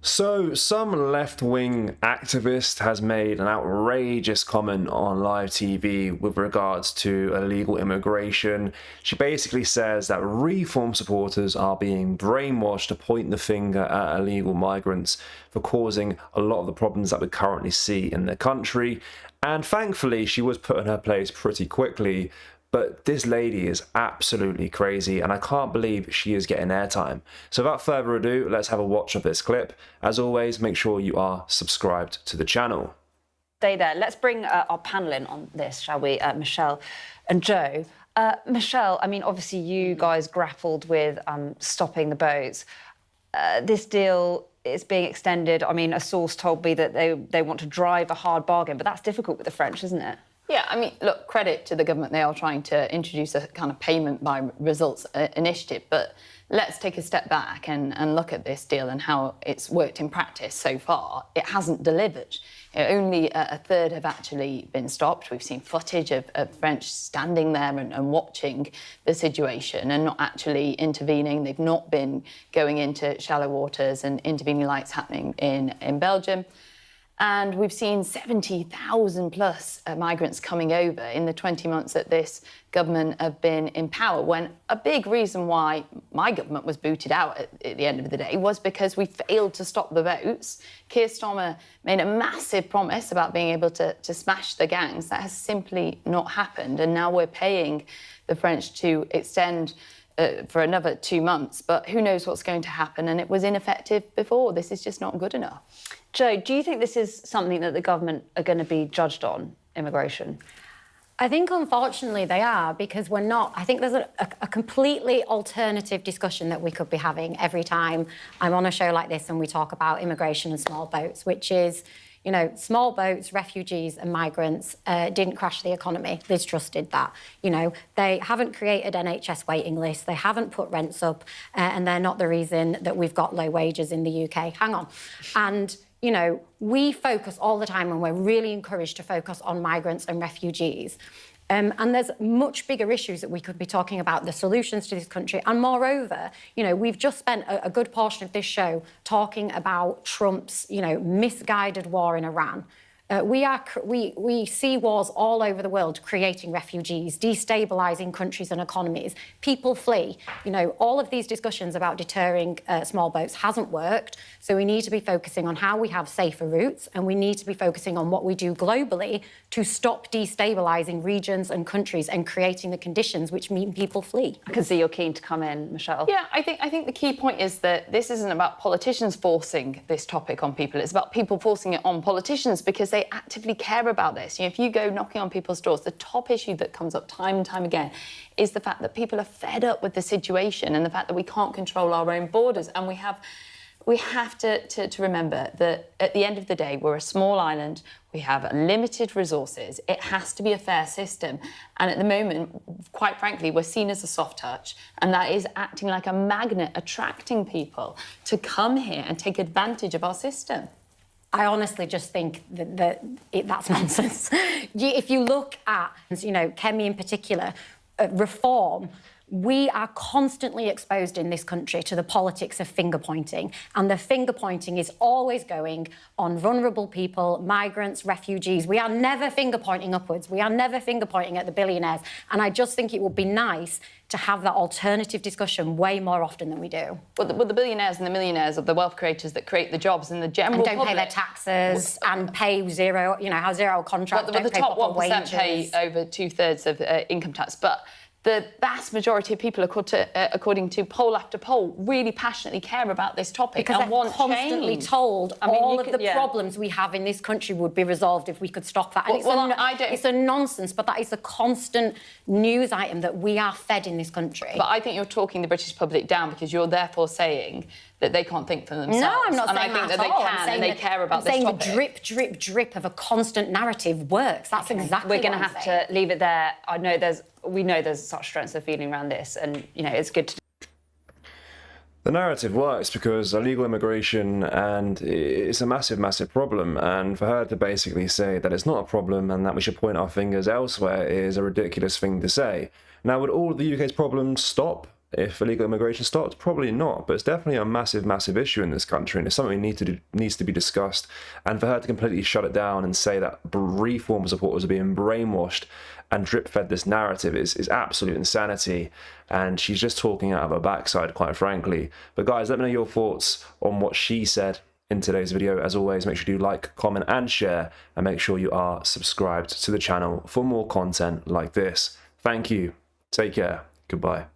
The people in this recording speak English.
So, some left-wing activist has made an outrageous comment on live TV with regards to illegal immigration. She basically says that reform supporters are being brainwashed to point the finger at illegal migrants for causing a lot of the problems that we currently see in the country. And thankfully, she was put in her place pretty quickly. But this lady is absolutely crazy, and I can't believe she is getting airtime. So without further ado, let's have a watch of this clip. As always, make sure you are subscribed to the channel. Stay there. Let's bring our panel in on this, shall we? Michelle and Joe. Michelle, I mean, obviously you guys grappled with stopping the boats. This deal is being extended. I mean, a source told me that they want to drive a hard bargain, but that's difficult with the French, isn't it? Yeah, I mean, look, credit to the government. They are trying to introduce a kind of payment by results initiative. But let's take a step back and look at this deal and how it's worked in practice so far. It hasn't delivered. Only a third have actually been stopped. We've seen footage of French standing there and watching the situation and not actually intervening. They've not been going into shallow waters and intervening like it's happening in Belgium. And we've seen 70,000 plus migrants coming over in the 20 months that this government have been in power, when a big reason why my government was booted out at the end of the day was because we failed to stop the boats. Keir Starmer made a massive promise about being able to smash the gangs. That has simply not happened. And now we're paying the French to extend for another 2 months, but who knows what's going to happen, and it was ineffective before. This is just not good enough. Joe, do you think this is something that the government are going to be judged on, immigration? I think, unfortunately, they are, because we're not. I think there's a completely alternative discussion that we could be having every time I'm on a show like this and we talk about immigration and small boats, which is, you know, small boats, refugees and migrants didn't crash the economy. Liz Truss did that. You know, they haven't created NHS waiting lists. They haven't put rents up, and they're not the reason that we've got low wages in the UK. Hang on. And, you know, we focus all the time, and we're really encouraged to focus on migrants and refugees. And there's much bigger issues that we could be talking about, the solutions to this country. And moreover, you know, we've just spent a good portion of this show talking about Trump's, you know, misguided war in Iran. We see wars all over the world creating refugees, destabilising countries and economies. People flee. You know, all of these discussions about deterring small boats hasn't worked. So we need to be focusing on how we have safer routes, and we need to be focusing on what we do globally to stop destabilising regions and countries and creating the conditions which mean people flee. I can see you're keen to come in, Michelle. Yeah, I think the key point is that this isn't about politicians forcing this topic on people. It's about people forcing it on politicians because they actively care about this. You know, if you go knocking on people's doors, the top issue that comes up time and time again is the fact that people are fed up with the situation and the fact that we can't control our own borders. And we have to remember that at the end of the day, we're a small island. We have limited resources. It has to be a fair system. And at the moment, quite frankly, we're seen as a soft touch, and that is acting like a magnet, attracting people to come here and take advantage of our system. I honestly just think that's nonsense. If you look at, you know, Kemi in particular, reform, we are constantly exposed in this country to the politics of finger-pointing, and the finger-pointing is always going on vulnerable people, migrants, refugees. We are never finger-pointing upwards. We are never finger-pointing at the billionaires, and I just think it would be nice to have that alternative discussion way more often than we do. Well, the billionaires and the millionaires are the wealth creators that create the jobs, and the general and don't public pay their taxes and pay zero, you know, have zero contract. Well, the top 1% pay over 2/3 of income tax, but the vast majority of people, according to poll after poll, really passionately care about this topic because and want constantly change. told all of the problems we have in this country would be resolved if we could stop that. And it's a nonsense, but that is a constant news item that we are fed in this country. But I think you're talking the British public down because you're therefore saying that they can't think for themselves. No, I'm not saying that And I think that at all. they can and they care about this topic. I'm saying the drip, drip, drip of a constant narrative works. That's exactly We're going to have to leave it there. We know there's such strength of feeling around this, and, you know, it's good to... The narrative works because illegal immigration, and it's a massive, massive problem, and for her to basically say that it's not a problem and that we should point our fingers elsewhere is a ridiculous thing to say. Now, would all of the UK's problems stop if illegal immigration stopped? Probably not, but it's definitely a massive, massive issue in this country, and it's something needs to be discussed. And for her to completely shut it down and say that reform supporters are being brainwashed and drip-fed this narrative is absolute insanity, and she's just talking out of her backside, quite frankly. But guys, let me know your thoughts on what she said in today's video. As always, make sure you like, comment, and share, and make sure you are subscribed to the channel for more content like this. Thank you. Take care. Goodbye.